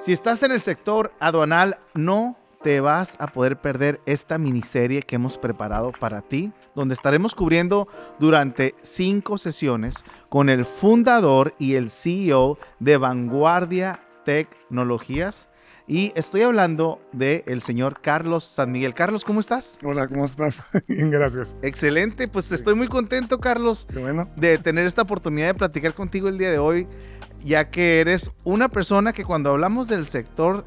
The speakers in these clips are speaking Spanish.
Si estás en el sector aduanal, no te vas a poder perder esta miniserie que hemos preparado para ti, donde estaremos cubriendo durante 5 sesiones con el fundador y el CEO de Vanguardia Tecnologías. Y estoy hablando del señor Carlos San Miguel. Carlos, ¿cómo estás? Hola, ¿cómo estás? Bien, gracias. Excelente, pues Sí. estoy muy contento, Carlos, Qué bueno. de tener esta oportunidad de platicar contigo el día de hoy, ya que eres una persona que cuando hablamos del sector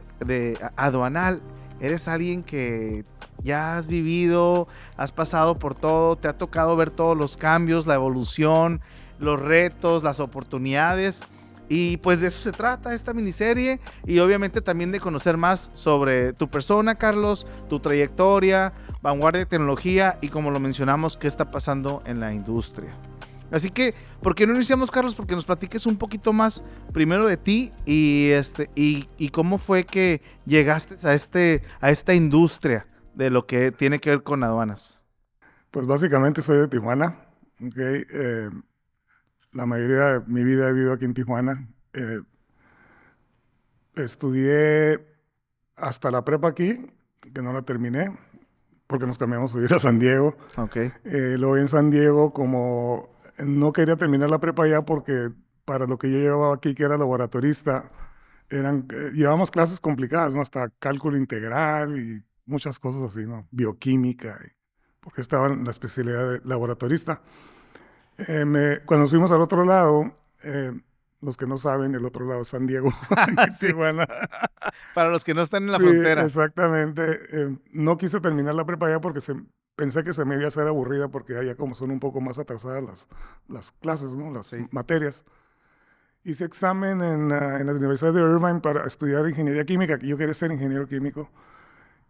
aduanal, eres alguien que ya has vivido, has pasado por todo, te ha tocado ver todos los cambios, la evolución, los retos, las oportunidades. Y pues de eso se trata esta miniserie, y obviamente también de conocer más sobre tu persona, Carlos, tu trayectoria, Vanguardia de Tecnología y, como lo mencionamos, qué está pasando en la industria. Así que, ¿por qué no iniciamos, Carlos? Porque nos platiques un poquito más primero de ti y cómo fue que llegaste a esta industria de lo que tiene que ver con aduanas. Pues básicamente soy de Tijuana. La mayoría de mi vida he vivido aquí en Tijuana. Estudié hasta la prepa aquí, que no la terminé, porque nos cambiamos a vivir a San Diego. Ok. Luego en San Diego, como no quería terminar la prepa allá porque para lo que yo llevaba aquí, que era laboratorista, llevábamos clases complicadas, ¿no? Hasta cálculo integral y muchas cosas así, ¿no? Bioquímica, porque estaba en la especialidad de laboratorista. Cuando fuimos al otro lado, los que no saben, el otro lado es San Diego, en Sí, Tijuana. para los que no están en la Sí, frontera. exactamente. No quise terminar la prepa allá porque pensé que se me iba a hacer aburrida porque allá como son un poco más atrasadas las clases, ¿no? Las Sí. materias. Hice examen en la Universidad de Irvine para estudiar ingeniería química, que yo quería ser ingeniero químico.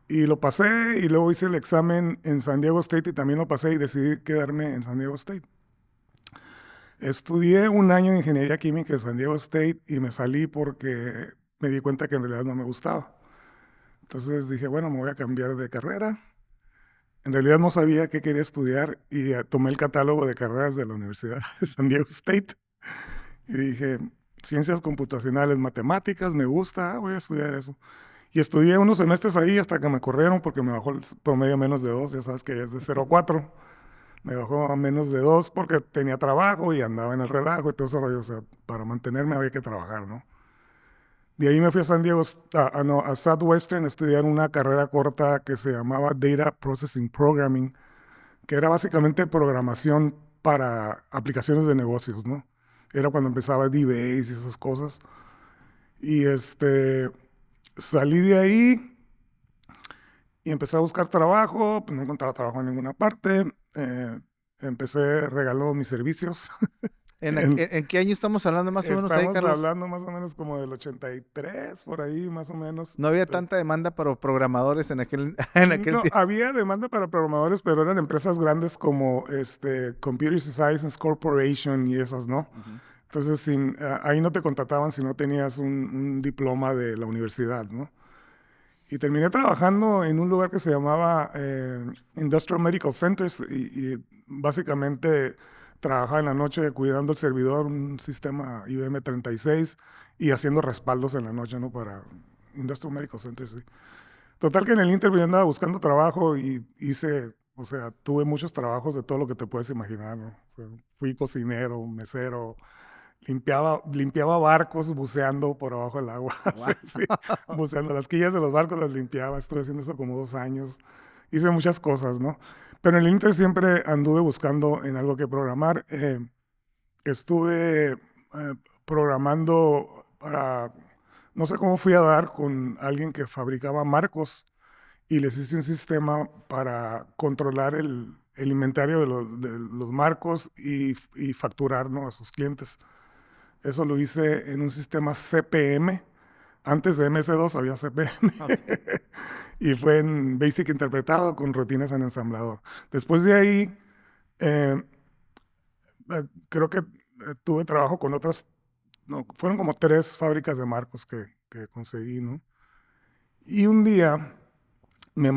Y lo pasé, y luego hice el examen en San Diego State y también lo pasé, y decidí quedarme en San Diego State. Estudié un año de ingeniería química en San Diego State y me salí porque me di cuenta que en realidad no me gustaba. Entonces dije, bueno, me voy a cambiar de carrera. En realidad no sabía qué quería estudiar y tomé el catálogo de carreras de la Universidad de San Diego State y dije, ciencias computacionales, matemáticas, me gusta, voy a estudiar eso. Y estudié unos semestres ahí hasta que me corrieron porque me bajó el promedio a menos de 2, ya sabes que es de 0,4. Me bajó a menos de 2 porque tenía trabajo y andaba en el relajo y todo eso rollo. O sea, para mantenerme había que trabajar, ¿no? De ahí me fui a San Diego, a Southwestern, a estudiar una carrera corta que se llamaba Data Processing Programming, que era básicamente programación para aplicaciones de negocios, ¿no? Era cuando empezaba DBase y esas cosas. Y salí de ahí y empecé a buscar trabajo, pues no encontraba trabajo en ninguna parte. Empecé regalando mis servicios. ¿En qué año estamos hablando más o menos ahí, Estamos Carlos? hablando más o menos como del 83, por ahí más o menos. No había tanta demanda para programadores en aquel No, tiempo. había demanda para programadores, pero eran empresas grandes como Computer Science Corporation y esas, ¿no? Ujú. Entonces, ahí no te contrataban si no tenías un diploma de la universidad, ¿no? Y terminé trabajando en un lugar que se llamaba Industrial Medical Centers y básicamente trabajaba en la noche cuidando el servidor, un sistema IBM 36 y haciendo respaldos en la noche, ¿no? Para Industrial Medical Centers, sí. Total que en el interview yo andaba buscando trabajo y o sea, tuve muchos trabajos de todo lo que te puedes imaginar, ¿no? O sea, fui cocinero, mesero, limpiaba barcos buceando por abajo del agua. Sí, Wow. sí, buceando las quillas de los barcos las limpiaba. Estuve haciendo eso como 2 años. Hice muchas cosas, ¿no? Pero en el Inter siempre anduve buscando en algo que programar. Estuve programando para, no sé cómo fui a dar con alguien que fabricaba marcos y les hice un sistema para controlar el inventario de los marcos y facturar, ¿no? A sus clientes. Eso lo hice en un sistema CPM. Antes de MS2 había CPM. Okay. Y fue en Basic interpretado con rutinas en ensamblador. Después de ahí, eh, creo que tuve trabajo con otras, no, fueron como 3 fábricas de marcos que conseguí, ¿no? Y un día me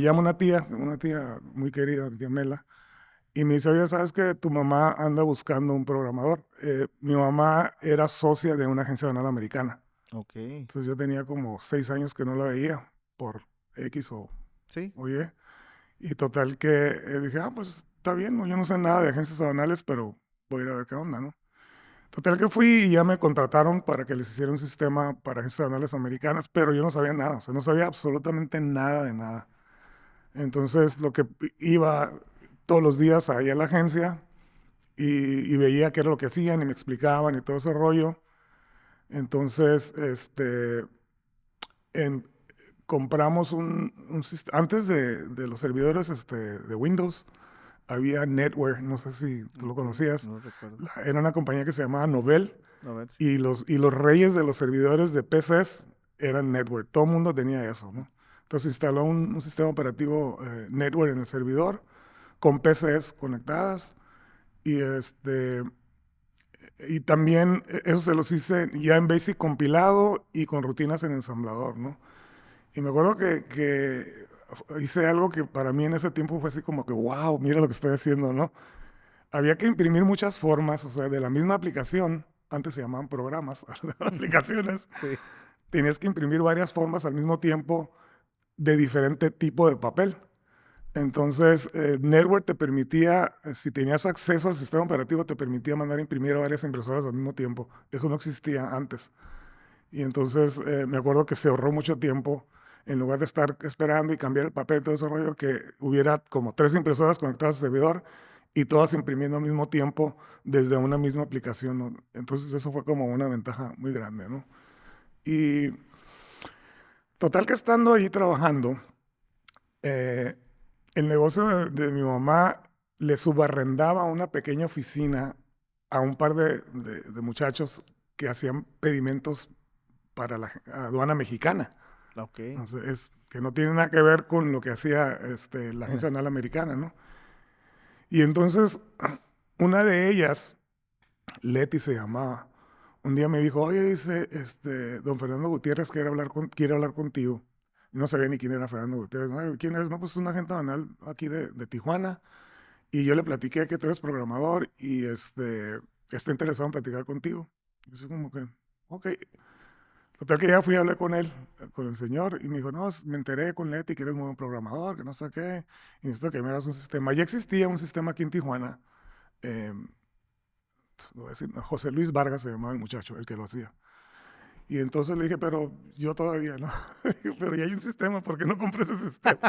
llama una tía muy querida, mi tía Mela, y me dice, oye, ¿sabes que tu mamá anda buscando un programador? Mi mamá era socia de una agencia banal americana. Ok. Entonces yo tenía como 6 años que no la veía por X Sí. o Y. Y total que dije, pues está bien, ¿no? Yo no sé nada de agencias aduanales, pero voy a ir a ver qué onda, ¿no? Total que fui y ya me contrataron para que les hiciera un sistema para agencias aduanales americanas, pero yo no sabía nada, o sea, no sabía absolutamente nada de nada. Entonces, lo que iba todos los días ahí a la agencia y veía qué era lo que hacían y me explicaban y todo ese rollo. Entonces, en- compramos antes de los servidores de Windows, había NetWare, no sé si tú lo Ok, conocías. no recuerdo. Era una compañía que se llamaba Novell A ver, sí. y los reyes de los servidores de PCs eran NetWare. Todo el mundo tenía eso, ¿no? Entonces instaló un sistema operativo NetWare en el servidor con PCs conectadas y también eso se los hice ya en Basic compilado y con rutinas en ensamblador, ¿no? Y me acuerdo que hice algo que para mí en ese tiempo fue así como que, wow, mira lo que estoy haciendo, ¿no? Había que imprimir muchas formas, o sea, de la misma aplicación, antes se llamaban programas, aplicaciones, Sí. tenías que imprimir varias formas al mismo tiempo de diferente tipo de papel. Entonces, Network te permitía, si tenías acceso al sistema operativo, te permitía mandar a imprimir a varias impresoras al mismo tiempo. Eso no existía antes. Y entonces me acuerdo que se ahorró mucho tiempo en lugar de estar esperando y cambiar el papel, todo ese rollo, que hubiera como 3 impresoras conectadas al servidor y todas imprimiendo al mismo tiempo desde una misma aplicación, ¿no? Entonces eso fue como una ventaja muy grande, ¿no? Y total que estando ahí trabajando, eh, el negocio de mi mamá le subarrendaba una pequeña oficina a un par de muchachos que hacían pedimentos para la aduana mexicana. Ok. Entonces, que no tiene nada que ver con lo que hacía la agencia aduanal americana, ¿no? Y entonces, una de ellas, Leti se llamaba, un día me dijo, oye, dice, don Fernando Gutiérrez quiere hablar contigo. Y no sabía ni quién era Fernando Gutiérrez. ¿No? ¿Quién es? No, pues es un agente aduanal aquí de Tijuana. Y yo le platiqué que tú eres programador y está interesado en platicar contigo. Y yo como que, ok. Total que ya fui a hablar con él, con el señor, y me dijo, no, me enteré con Leti que eres muy buen programador, que no sé qué, y necesito que me hagas un sistema. Ya existía un sistema aquí en Tijuana, eh, lo voy a decir, José Luis Vargas se llamaba el muchacho, el que lo hacía. Y entonces le dije, pero yo todavía no. Pero ya hay un sistema, ¿por qué no compré ese sistema?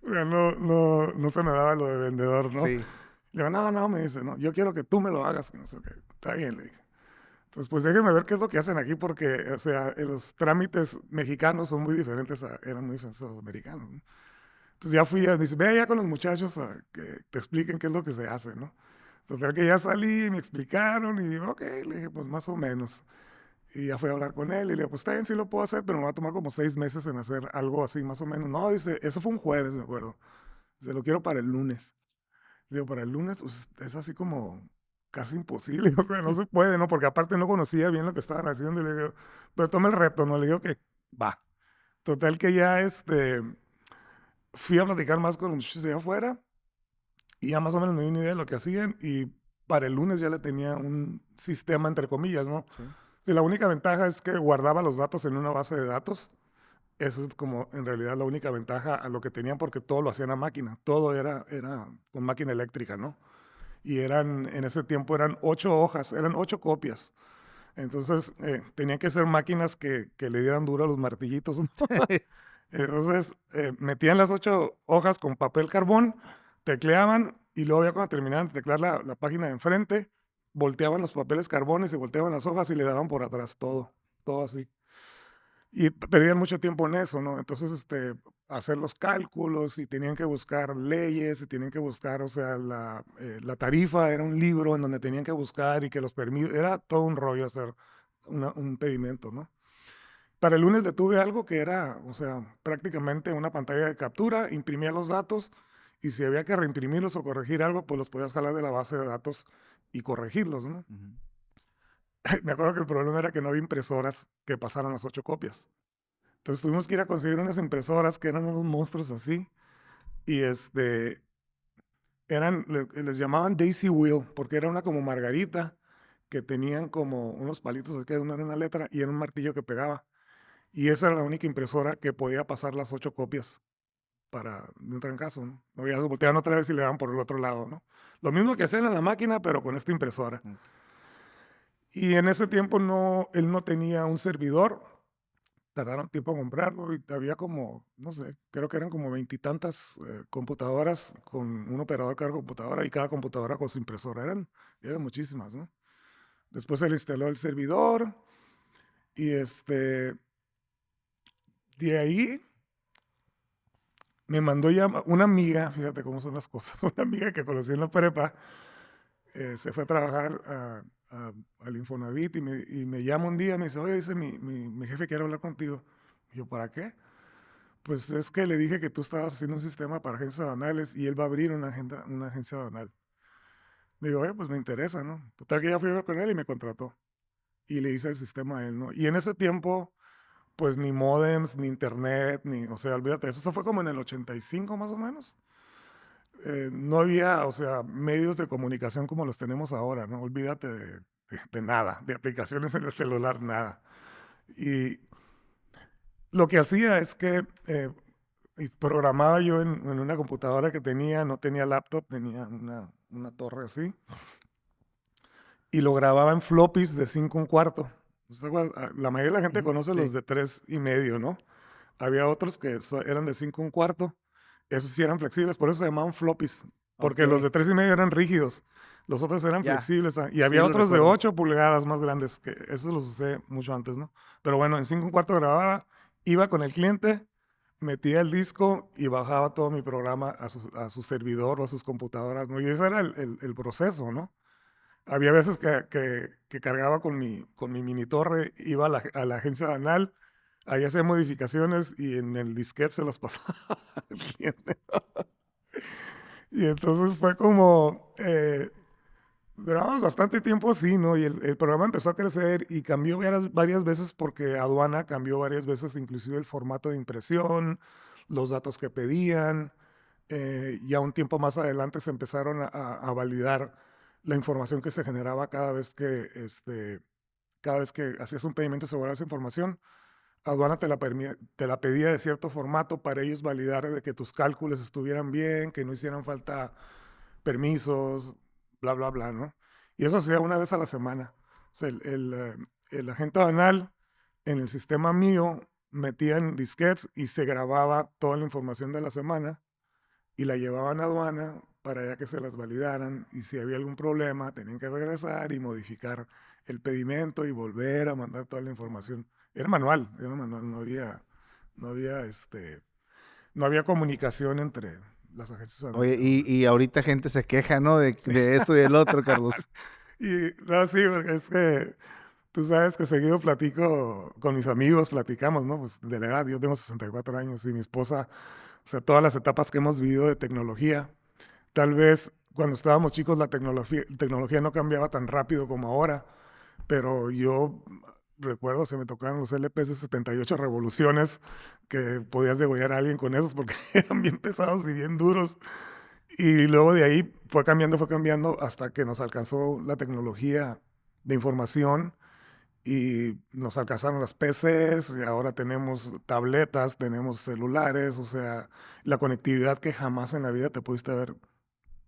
O sea, no se me daba lo de vendedor, ¿no? Sí. Le digo, no, me dice, no, yo quiero que tú me lo hagas, que no sé qué. Está bien, le dije. Entonces, pues déjenme ver qué es lo que hacen aquí, porque, o sea, los trámites mexicanos son muy diferentes, eran muy diferentes a los americanos, ¿no? Entonces ya fui, dice, ve allá con los muchachos a que te expliquen qué es lo que se hace, ¿no? Total que ya salí, me explicaron y, ok, le dije, pues más o menos. Y ya fui a hablar con él y le dije, pues está bien, sí lo puedo hacer, pero me va a tomar como 6 meses en hacer algo así, más o menos. No, dice, eso fue un jueves, me acuerdo. Dice, lo quiero para el lunes. Le digo, para el lunes, pues, es así como casi imposible, o sea, no se puede, ¿no? Porque aparte no conocía bien lo que estaban haciendo y le digo, pero toma el reto, ¿no? Le digo que va. Total que ya fui a platicar más con los muchachos allá afuera y ya más o menos me dio una idea de lo que hacían y para el lunes ya le tenía un sistema, entre comillas, ¿no? Sí. Sí, la única ventaja es que guardaba los datos en una base de datos. Esa es como en realidad la única ventaja a lo que tenían porque todo lo hacían a máquina, todo era con máquina eléctrica, ¿no? Y en ese tiempo eran 8 hojas, eran 8 copias. Entonces, tenían que ser máquinas que le dieran duro a los martillitos, ¿no? Entonces, metían las 8 hojas con papel carbón, tecleaban y luego ya cuando terminaban de teclear la página de enfrente, volteaban los papeles carbones y volteaban las hojas y le daban por atrás todo así. Y perdían mucho tiempo en eso, ¿no? Entonces, hacer los cálculos y tenían que buscar leyes y tenían que buscar, o sea, la tarifa era un libro en donde tenían que buscar y que los permisos, era todo un rollo hacer un pedimento, ¿no? Para el lunes le tuve algo que era, o sea, prácticamente una pantalla de captura, imprimía los datos y si había que reimprimirlos o corregir algo, pues los podías jalar de la base de datos y corregirlos, ¿no? Ujú. Me acuerdo que el problema era que no había impresoras que pasaran las 8 copias. Entonces tuvimos que ir a conseguir unas impresoras que eran unos monstruos así. Y les llamaban Daisy Wheel, porque era una como margarita que tenían como unos palitos, que una era una letra y era un martillo que pegaba. Y esa era la única impresora que podía pasar las 8 copias de un trancazo, ¿no? No, ya se volteaban otra vez y le daban por el otro lado, ¿no? Lo mismo que hacían en la máquina, pero con esta impresora. Ok. Y en ese tiempo él no tenía un servidor, tardaron tiempo en comprarlo y había como, no sé, creo que eran como veintitantas computadoras con un operador cada computadora y cada computadora con su impresora. Eran muchísimas, ¿no? Después se le instaló el servidor y de ahí me mandó ya una amiga, fíjate cómo son las cosas, una amiga que conocí en la prepa, se fue a trabajar al Infonavit y me llama un día y me dice, oye, dice, mi jefe quiere hablar contigo. Y yo, ¿para qué? Pues es que le dije que tú estabas haciendo un sistema para agencias aduanales y él va a abrir una agencia aduanal. Le digo, oye, pues me interesa, ¿no? Total que ya fui a ver con él y me contrató. Y le hice el sistema a él, ¿no? Y en ese tiempo, pues ni modems, ni internet, o sea, olvídate, eso fue como en el 85 más o menos. No había, o sea, medios de comunicación como los tenemos ahora, ¿no? Olvídate de nada, de aplicaciones en el celular, nada. Y lo que hacía es que y programaba yo en una computadora que tenía, no tenía laptop, tenía una torre así, y lo grababa en floppies de 5 1/4. La mayoría de la gente Ujú, conoce los sí, de 3,5, ¿no? Había otros que eran de 5 1/4, esos sí eran flexibles, por eso se llamaban floppies, porque los ok, de 3,5 eran rígidos, los otros eran ya, flexibles, y sí había lo otros de recuerdo. 8 pulgadas más grandes, que esos los usé mucho antes, ¿no? Pero bueno, en 5 1/4 grababa, iba con el cliente, metía el disco y bajaba todo mi programa a su servidor o a sus computadoras, ¿no? Y ese era el proceso, ¿no? Había veces que cargaba con mi mini torre, iba a la agencia anal, ahí hacía modificaciones y en el disquete se las pasaba al cliente. Y entonces fue como, duramos bastante tiempo así, ¿no? Y el programa empezó a crecer y cambió varias veces porque aduana cambió varias veces, inclusive el formato de impresión, los datos que pedían. Ya un tiempo más adelante se empezaron a validar la información que se generaba cada vez que hacías un pedimento sobre esa información. Aduana te la pedía de cierto formato para ellos validar de que tus cálculos estuvieran bien, que no hicieran falta permisos, bla, bla, bla, ¿no? Y eso se hacía una vez a la semana. O sea, el agente aduanal en el sistema mío metía en disquetes y se grababa toda la información de la semana y la llevaban a aduana para ya que se las validaran y si había algún problema tenían que regresar y modificar el pedimento y volver a mandar toda la información. Era manual, no había comunicación entre las agencias Oye, aduanales. y ahorita gente se queja, ¿no? De esto y del otro, Carlos. Y no, sí, porque es que tú sabes que seguido platico con mis amigos, platicamos, ¿no? Pues de la edad, yo tengo 64 años y mi esposa, o sea, todas las etapas que hemos vivido de tecnología. Tal vez cuando estábamos chicos la tecnología no cambiaba tan rápido como ahora, pero yo recuerdo, se me tocaron los LPs de 78 revoluciones, que podías degollar a alguien con esos porque eran bien pesados y bien duros. Y luego de ahí fue cambiando hasta que nos alcanzó la tecnología de información y nos alcanzaron las PCs y ahora tenemos tabletas, tenemos celulares, o sea, la conectividad que jamás en la vida te pudiste haber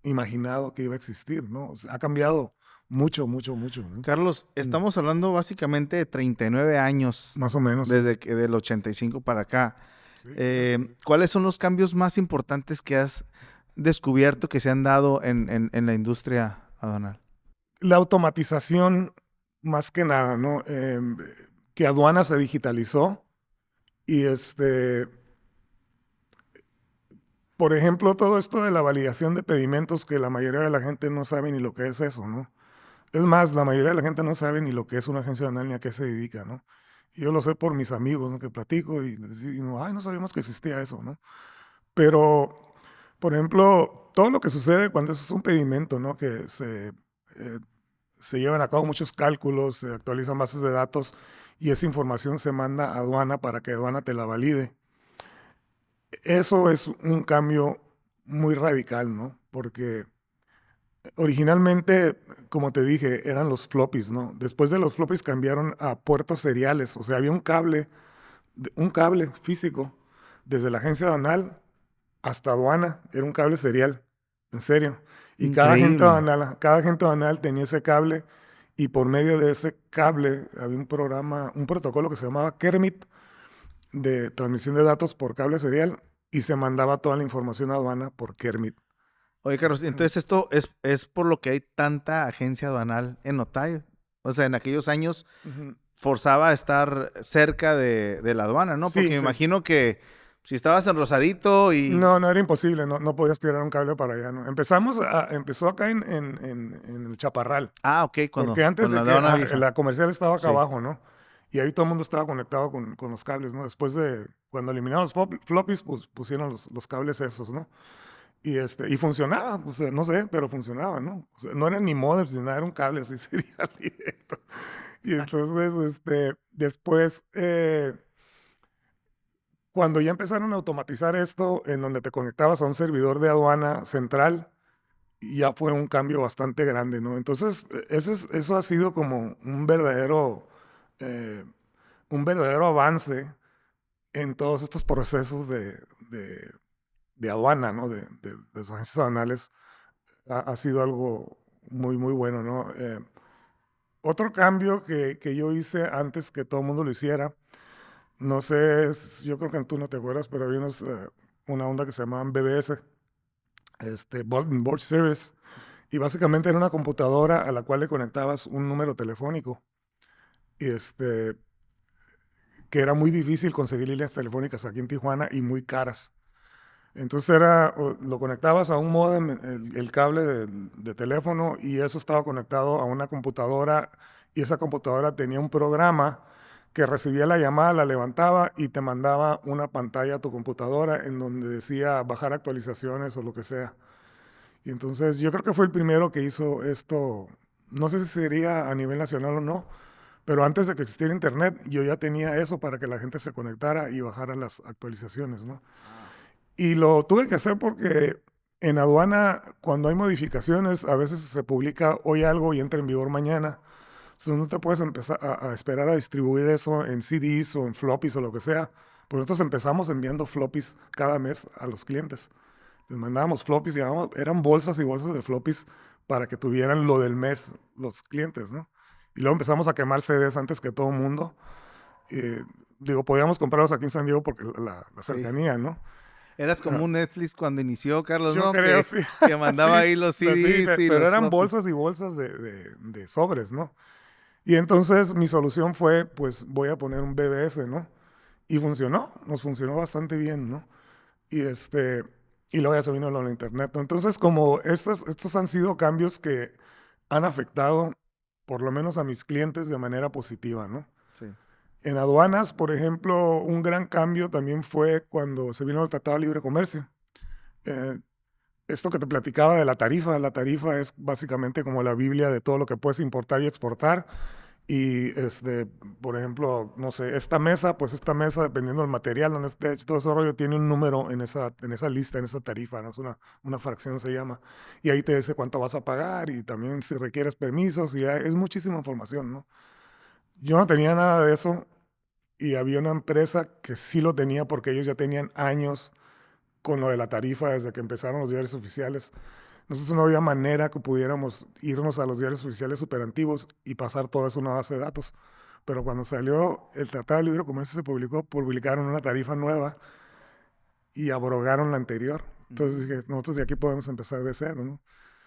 imaginado que iba a existir, ¿no? O sea, ha cambiado mucho, mucho, mucho, ¿no? Carlos, Mm, estamos hablando básicamente de 39 años, Más o menos, sí. desde que del 85 para acá. Sí, fíjate, sí. ¿Cuáles son los cambios más importantes que has descubierto que se han dado en la industria aduanal? La automatización, más que nada, ¿no? Que aduana se digitalizó y por ejemplo, todo esto de la validación de pedimentos, que la mayoría de la gente no sabe ni lo que es eso, ¿no? Es más, la mayoría de la gente no sabe ni lo que es una agencia aduanal ni a qué se dedica, ¿no? Yo lo sé por mis amigos, ¿no? Que platico y les digo, ay, no sabíamos que existía eso, ¿no? Pero, por ejemplo, todo lo que sucede cuando eso es un pedimento, ¿no? Que se llevan a cabo muchos cálculos, se actualizan bases de datos y esa información se manda a aduana para que aduana te la valide. Eso es un cambio muy radical, ¿no? Porque Originalmente, como te dije, eran los floppies, ¿no? Después de los floppies cambiaron a puertos seriales. O sea, había un cable físico desde la agencia aduanal hasta aduana. Era un cable serial, en serio. Y Increíble. cada agente aduanal tenía ese cable y por medio de ese cable había un programa, un protocolo que se llamaba Kermit de transmisión de datos por cable serial y se mandaba toda la información a aduana por Kermit. Oye, Carlos, entonces esto es por lo que hay tanta agencia aduanal en Otay. O sea, en aquellos años Ujú. forzaba a estar cerca de la aduana, ¿no? Porque Sí, me sí. imagino que si estabas en Rosarito y... No, no era imposible, no, no podías tirar un cable para allá, ¿no? Empezó acá en el Chaparral, Ah, ok, porque antes con la de que aduana vieja. la comercial estaba acá Sí. abajo, ¿no? Y ahí todo el mundo estaba conectado con los cables, ¿no? Después de, cuando eliminaron los floppies, pues pusieron los cables esos, ¿no? Y funcionaba, o sea, no sé, pero funcionaba, ¿no? O sea, no eran ni modems ni nada, era un cable así serial directo. Y entonces, después, cuando ya empezaron a automatizar esto, en donde te conectabas a un servidor de aduana central, ya fue un cambio bastante grande, ¿no? Entonces, eso ha sido como eh, un verdadero avance en todos estos procesos de aduana, ¿no? De las agencias aduanales. Ha sido algo muy, muy bueno, ¿no? Otro cambio que yo hice antes que todo el mundo lo hiciera, no sé, yo creo que tú no te acuerdas, pero había una onda que se llamaban BBS, Bulletin Board Service, y básicamente era una computadora a la cual le conectabas un número telefónico, y que era muy difícil conseguir líneas telefónicas aquí en Tijuana y muy caras. Entonces lo conectabas a un módem, el cable de teléfono, y eso estaba conectado a una computadora, y esa computadora tenía un programa que recibía la llamada, la levantaba y te mandaba una pantalla a tu computadora en donde decía bajar actualizaciones o lo que sea. Y entonces yo creo que fue el primero que hizo esto, no sé si sería a nivel nacional o no, pero antes de que existiera internet yo ya tenía eso para que la gente se conectara y bajara las actualizaciones, ¿no? Wow. Y lo tuve que hacer porque en aduana, cuando hay modificaciones, a veces se publica hoy algo y entra en vigor mañana. Entonces no te puedes empezar a esperar a distribuir eso en CDs o en floppies o lo que sea. Pues nosotros empezamos enviando floppies cada mes a los clientes. Les mandábamos floppies, eran bolsas y bolsas de floppies para que tuvieran lo del mes los clientes, ¿no? Y luego empezamos a quemar CDs antes que todo el mundo. Eh, Digo, podíamos comprarlos aquí en San Diego porque la Sí. cercanía, ¿no? Eras como Ah, un Netflix cuando inició, Carlos, yo ¿no? creo, sí. Que mandaba Sí, ahí los sí, CDs y pero los eran floppies. bolsas y bolsas de sobres, ¿no? Y entonces mi solución fue, pues voy a poner un BBS, ¿no? Y funcionó, nos funcionó bastante bien, ¿no? Y y luego ya se vino lo de internet, ¿no? Entonces, como estos han sido cambios que han afectado, por lo menos a mis clientes, de manera positiva, ¿no? Sí. En aduanas, por ejemplo, un gran cambio también fue cuando se vino el Tratado de Libre Comercio. Eh, Esto que te platicaba de la tarifa es básicamente como la Biblia de todo lo que puedes importar y exportar. Y por ejemplo, no sé, pues esta mesa, dependiendo del material donde esté hecho, todo ese rollo tiene un número en esa lista, en esa tarifa, ¿no? Es una fracción se llama. Y ahí te dice cuánto vas a pagar y también si requieres permisos y es muchísima información, ¿no? Yo no tenía nada de eso y había una empresa que sí lo tenía porque ellos ya tenían años con lo de la tarifa desde que empezaron los diarios oficiales. Nosotros no había manera que pudiéramos irnos a los diarios oficiales superantiguos y pasar todo eso a una base de datos. Pero cuando salió el Tratado de Libre Comercio se publicaron una tarifa nueva y abrogaron la anterior. Entonces Mm. dije, nosotros de aquí podemos empezar de cero, ¿no?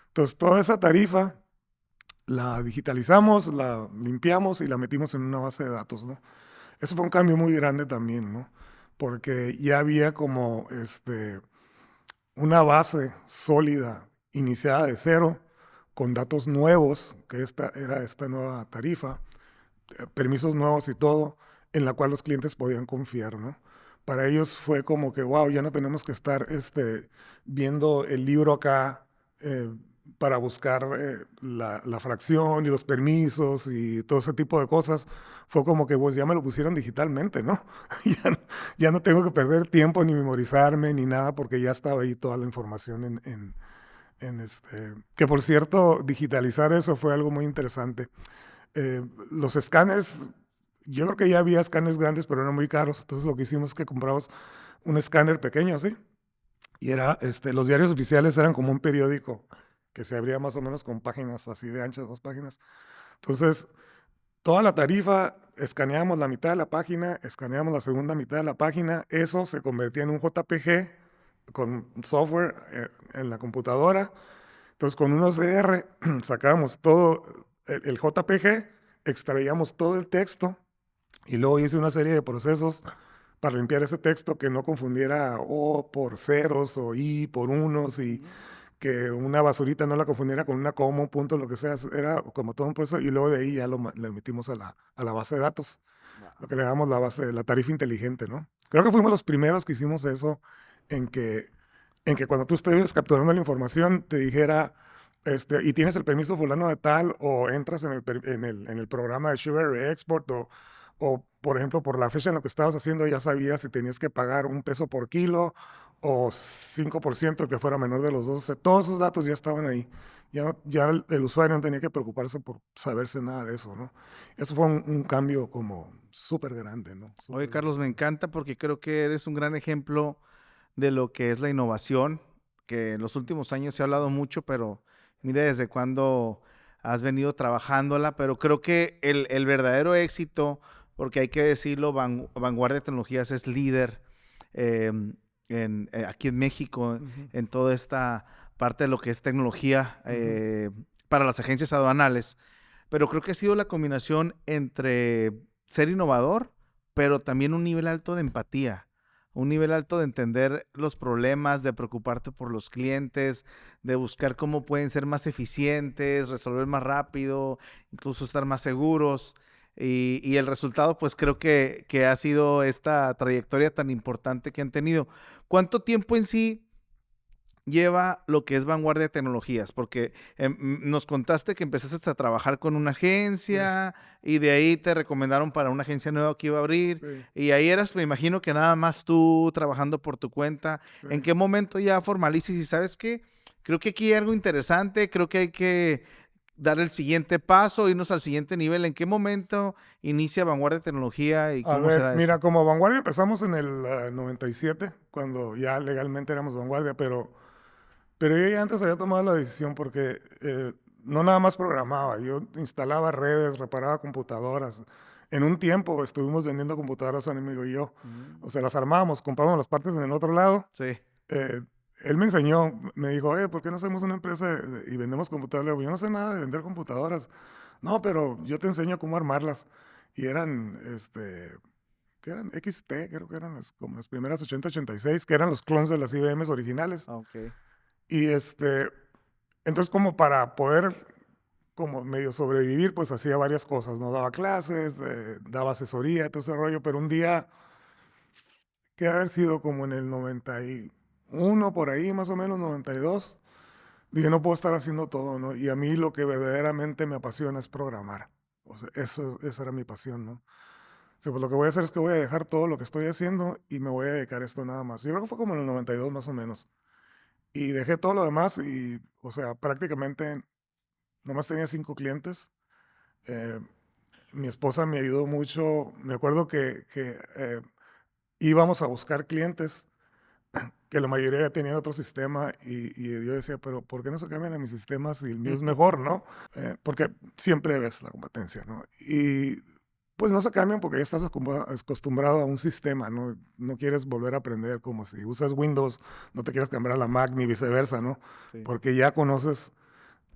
Entonces toda esa tarifa la digitalizamos, la limpiamos y la metimos en una base de datos, ¿no? Eso fue un cambio muy grande también, ¿no? Porque ya había como una base sólida, iniciada de cero, con datos nuevos, que esta era esta nueva tarifa, permisos nuevos y todo, en la cual los clientes podían confiar, ¿no? Para ellos fue como que, wow, ya no tenemos que estar viendo el libro acá para buscar la fracción y los permisos y todo ese tipo de cosas. Fue como que, pues ya me lo pusieron digitalmente, ¿no? ya, no ya no tengo que perder tiempo ni memorizarme ni nada porque ya estaba ahí toda la información Que por cierto, digitalizar eso fue algo muy interesante. Los escáneres, yo creo que ya había escáneres grandes, pero eran muy caros. Entonces lo que hicimos es que compramos un escáner pequeño, ¿sí? Y era, los diarios oficiales eran como un periódico que se abría más o menos con páginas así de anchas, 2 páginas. Entonces, toda la tarifa, escaneamos la mitad de la página, escaneamos la segunda mitad de la página, eso se convertía en un JPG con software en la computadora. Entonces, con un OCR sacábamos todo el JPG, extraíamos todo el texto y luego hice una serie de procesos para limpiar ese texto que no confundiera O por ceros o I por unos y que una basurita no la confundiera con una coma, un punto, lo que sea. Era como todo un proceso y luego de ahí ya lo metimos a la base de datos, lo que le llamamos la tarifa inteligente, ¿no? Creo que fuimos los primeros que hicimos eso en que, en que cuando tú estés capturando la información te dijera, y tienes el permiso fulano de tal, o entras en el programa de Sugar Export, o, por ejemplo, por la fecha en la que estabas haciendo, ya sabías si tenías que pagar $1 por kilo o 5% que fuera menor de los dos. O sea, todos esos datos ya estaban ahí. Ya el usuario no tenía que preocuparse por saberse nada de eso, ¿no? Eso fue un cambio como súper grande, ¿no? Oye, Súper Carlos, me grande. encanta porque creo que eres un gran ejemplo de lo que es la innovación, que en los últimos años se ha hablado mucho, pero mire desde cuándo has venido trabajándola, pero creo que el verdadero éxito, porque hay que decirlo, Vanguardia Tecnologías es líder eh, aquí en México Ujú, en toda esta parte de lo que es tecnología ujú, para las agencias aduanales, pero creo que ha sido la combinación entre ser innovador, pero también un nivel alto de empatía, un nivel alto de entender los problemas, de preocuparte por los clientes, de buscar cómo pueden ser más eficientes, resolver más rápido, incluso estar más seguros. Y el resultado, pues creo que ha sido esta trayectoria tan importante que han tenido. ¿Cuánto tiempo en sí lleva lo que es Vanguardia de Tecnologías? Porque nos contaste que empezaste a trabajar con una sí, agencia y de ahí te recomendaron para una agencia nueva que iba a abrir sí, y ahí eras, me imagino que nada más tú trabajando por tu cuenta. sí. ¿En qué momento ya formalices y sabes qué? Creo que aquí hay algo interesante, creo que hay que dar el siguiente paso, irnos al siguiente nivel. ¿En qué momento inicia Vanguardia de Tecnología y A cómo se ver, da eso? mira, como Vanguardia empezamos en el 97, cuando ya legalmente éramos Vanguardia, pero yo ya antes había tomado la decisión porque no nada más programaba, yo instalaba redes, reparaba computadoras. En un tiempo estuvimos vendiendo computadoras a un amigo y yo. Mm, O sea, las armábamos, comprábamos las partes en el otro lado. sí. Eh, Él me enseñó, me dijo, ¿por qué no hacemos una empresa y vendemos computadoras? Le digo, yo no sé nada de vender computadoras. No, pero yo te enseño cómo armarlas. Y eran, que eran XT, creo que eran como las primeras 8086, que eran los clones de las IBMs originales. Ok. Y entonces como para poder como medio sobrevivir, pues hacía varias cosas, ¿no? Daba clases, daba asesoría, todo ese rollo, pero un día, que haber sido como en el 91, por ahí más o menos, 92, dije, no puedo estar haciendo todo, ¿no? Y a mí lo que verdaderamente me apasiona es programar. O sea, esa era mi pasión, ¿no? O sea, pues lo que voy a hacer es que voy a dejar todo lo que estoy haciendo y me voy a dedicar a esto nada más. Yo creo que fue como en el 92 más o menos. Y dejé todo lo demás y, o sea, prácticamente nomás tenía 5 clientes. Eh, Mi esposa me ayudó mucho. Me acuerdo que íbamos a buscar clientes que la mayoría ya tenían otro sistema y yo decía, pero ¿por qué no se cambian a mi sistema si el mío es mejor, no? Porque siempre ves la competencia, ¿no? Y pues no se cambian porque ya estás acostumbrado a un sistema, ¿no? No quieres volver a aprender como si usas Windows, no te quieres cambiar a la Mac ni viceversa, ¿no? Sí. Porque ya conoces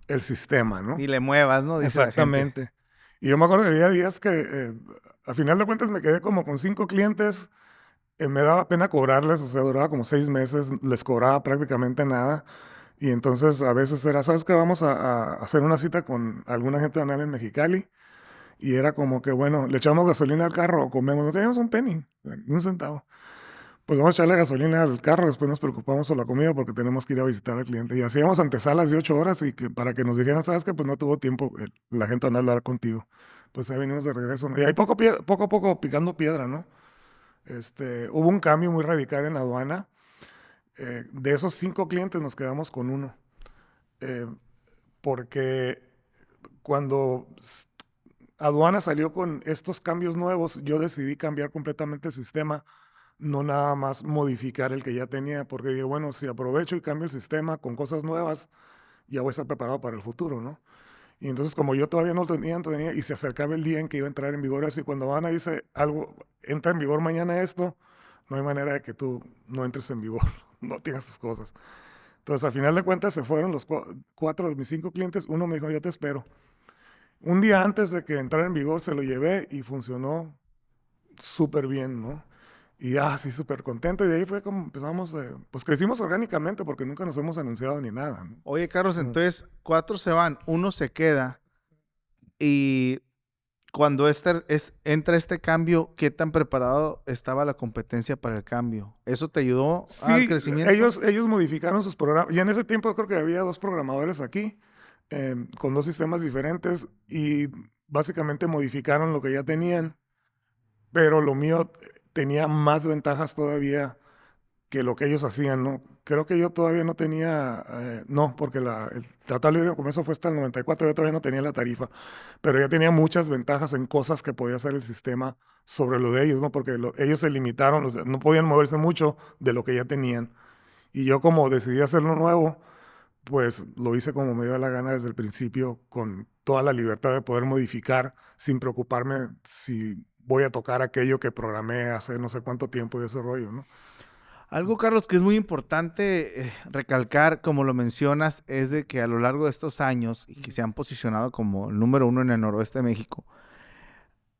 el sistema, ¿no? Ni le muevas, ¿no? Dice la gente. Exactamente. Y yo me acuerdo que había días que a final de cuentas me quedé como con 5 clientes, me daba pena cobrarles, o sea, duraba como 6 meses, les cobraba prácticamente nada. Y entonces a veces era, ¿sabes qué? Vamos a hacer una cita con alguna gente banal en Mexicali. Y era como que, bueno, le echamos gasolina al carro o comemos. No teníamos un penny, ni un centavo. Pues vamos a echarle gasolina al carro, después nos preocupamos por la comida porque tenemos que ir a visitar al cliente. Y hacíamos antesalas de 8 horas y que para que nos dijeran, ¿sabes qué? Pues no tuvo tiempo la gente a hablar contigo. Pues ahí venimos de regreso, ¿no? Y ahí poco a poco picando piedra, ¿no? Hubo un cambio muy radical en la aduana. De esos 5 clientes nos quedamos con uno. eh, porque cuando aduana salió con estos cambios nuevos, yo decidí cambiar completamente el sistema, no nada más modificar el que ya tenía, porque dije, bueno, si aprovecho y cambio el sistema con cosas nuevas, ya voy a estar preparado para el futuro, ¿no? Y entonces, como yo todavía no tenía, y se acercaba el día en que iba a entrar en vigor eso, y cuando Ana dice algo, entra en vigor mañana esto, no hay manera de que tú no entres en vigor, no tengas tus cosas. Entonces, al final de cuentas, se fueron los cuatro de mis 5 clientes. Uno me dijo, yo te espero. Un día antes de que entrara en vigor, se lo llevé y funcionó súper bien, ¿no? Y sí, súper contento. Y de ahí fue como empezamos, pues crecimos orgánicamente porque nunca nos hemos anunciado ni nada, ¿no? Oye, Carlos, entonces 4 se van, uno se queda y cuando entra este cambio, ¿qué tan preparado estaba la competencia para el cambio? ¿Eso te ayudó al Sí, crecimiento? ellos modificaron sus programas. Y en ese tiempo creo que había 2 programadores aquí, con 2 sistemas diferentes, y básicamente modificaron lo que ya tenían, pero lo mío tenía más ventajas todavía que lo que ellos hacían, ¿no? Creo que yo todavía no tenía, no, porque el Tratado de Libre Comercio fue hasta el 94, yo todavía no tenía la tarifa, pero ya tenía muchas ventajas en cosas que podía hacer el sistema sobre lo de ellos, ¿no? Porque ellos se limitaron, o sea, no podían moverse mucho de lo que ya tenían. Y yo como decidí hacerlo nuevo, pues lo hice como me dio la gana desde el principio, con toda la libertad de poder modificar sin preocuparme si voy a tocar aquello que programé hace no sé cuánto tiempo y ese rollo, ¿no? Algo, Carlos, que es muy importante recalcar, como lo mencionas, es de que a lo largo de estos años y que se han posicionado como el número 1 en el noroeste de México,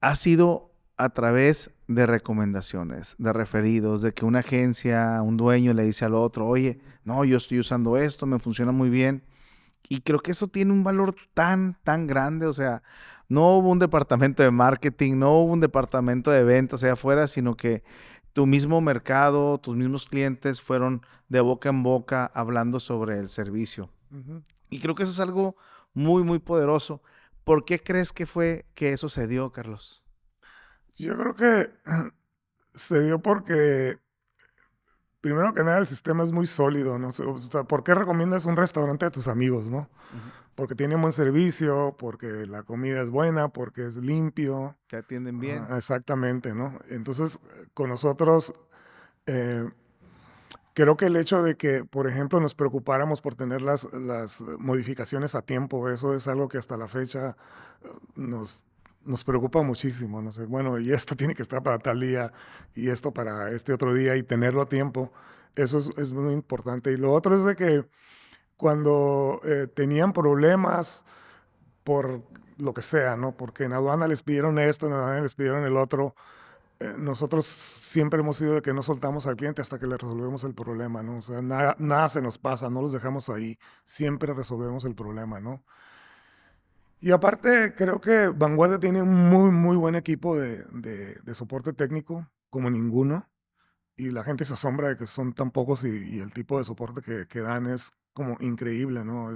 ha sido a través de recomendaciones, de referidos, de que una agencia, un dueño le dice al otro, oye, no, yo estoy usando esto, me funciona muy bien. Y creo que eso tiene un valor tan grande. O sea, no hubo un departamento de marketing, no hubo un departamento de ventas allá afuera, sino que tu mismo mercado, tus mismos clientes fueron de boca en boca hablando sobre el servicio. Ujú. Y creo que eso es algo muy poderoso. ¿Por qué crees que fue que eso se dio, Carlos? Yo creo que se dio porque, primero que nada, el sistema es muy sólido, ¿no? O sea, ¿por qué recomiendas un restaurante a tus amigos, no? Ujú. Porque tiene buen servicio, porque la comida es buena, porque es limpio. ¿Te atienden bien? Exactamente, ¿no? Entonces, con nosotros, eh, creo que el hecho de que, por ejemplo, nos preocupáramos por tener las modificaciones a tiempo, eso es algo que hasta la fecha nos preocupa muchísimo. No sé, bueno, y esto tiene que estar para tal día, y esto para este otro día, y tenerlo a tiempo, eso es muy importante. Y lo otro es de que cuando tenían problemas por lo que sea, ¿no? Porque en aduana les pidieron esto, en aduana les pidieron el otro, nosotros siempre hemos sido de que no soltamos al cliente hasta que le resolvemos el problema, ¿no? O sea, nada se nos pasa, no los dejamos ahí, siempre resolvemos el problema, ¿no? Y aparte, creo que Vanguardia tiene un muy buen equipo de soporte técnico, como ninguno, y la gente se asombra de que son tan pocos y el tipo de soporte que dan es como increíble, ¿no?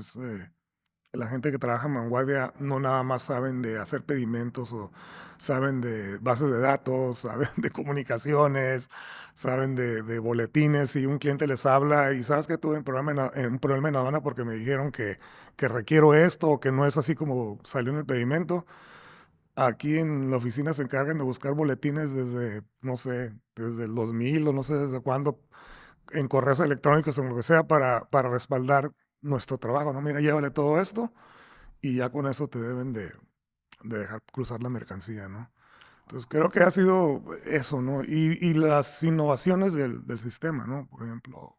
La gente que trabaja en Vanguardia no nada más saben de hacer pedimentos o saben de bases de datos, saben de comunicaciones, saben de boletines. Y un cliente les habla y sabes que tuve un problema en aduana porque me dijeron que requiero esto o que no es así como salió en el pedimento. Aquí en la oficina se encargan de buscar boletines desde, no sé, desde el 2000 o no sé desde cuándo, en correos electrónicos o lo que sea, para respaldar nuestro trabajo, ¿no? Mira, llévale todo esto y ya con eso te deben de dejar cruzar la mercancía, ¿no? Entonces creo que ha sido eso, ¿no? Y las innovaciones del sistema, ¿no? Por ejemplo,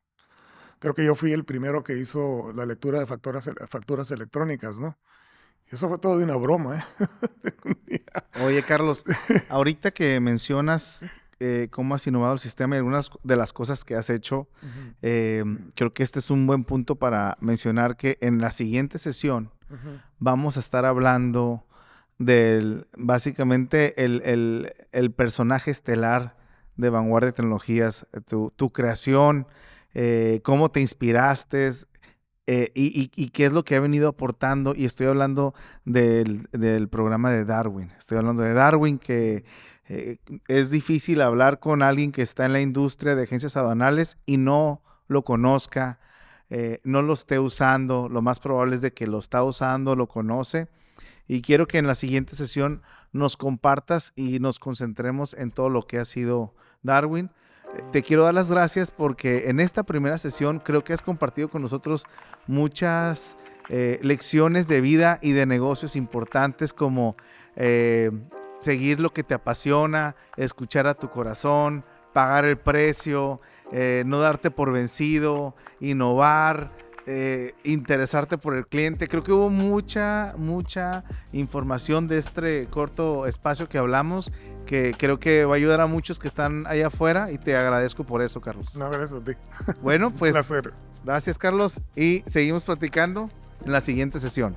creo que yo fui el primero que hizo la lectura de facturas electrónicas, ¿no? Y eso fue todo de una broma, ¿eh? Oye, Carlos, ahorita que mencionas cómo has innovado el sistema y algunas de las cosas que has hecho, Ujú, creo que este es un buen punto para mencionar que en la siguiente sesión ujú, vamos a estar hablando del, básicamente, el personaje estelar de Vanguardia Tecnologías, tu creación, cómo te inspiraste, y qué es lo que ha venido aportando. Y estoy hablando del programa de Darwin. Estoy hablando de Darwin, que es difícil hablar con alguien que está en la industria de agencias aduanales y no lo conozca. no lo esté usando. Lo más probable es de que lo está usando, lo conoce. Y quiero que en la siguiente sesión nos compartas y nos concentremos en todo lo que ha sido Darwin. Te quiero dar las gracias porque en esta primera sesión creo que has compartido con nosotros muchas lecciones de vida y de negocios importantes, como seguir lo que te apasiona, escuchar a tu corazón, pagar el precio, no darte por vencido, innovar, interesarte por el cliente. Creo que hubo mucha información de este corto espacio que hablamos, que creo que va a ayudar a muchos que están allá afuera, y te agradezco por eso, Carlos. No, gracias a ti. Bueno, pues Un placer. gracias, Carlos, y seguimos platicando en la siguiente sesión.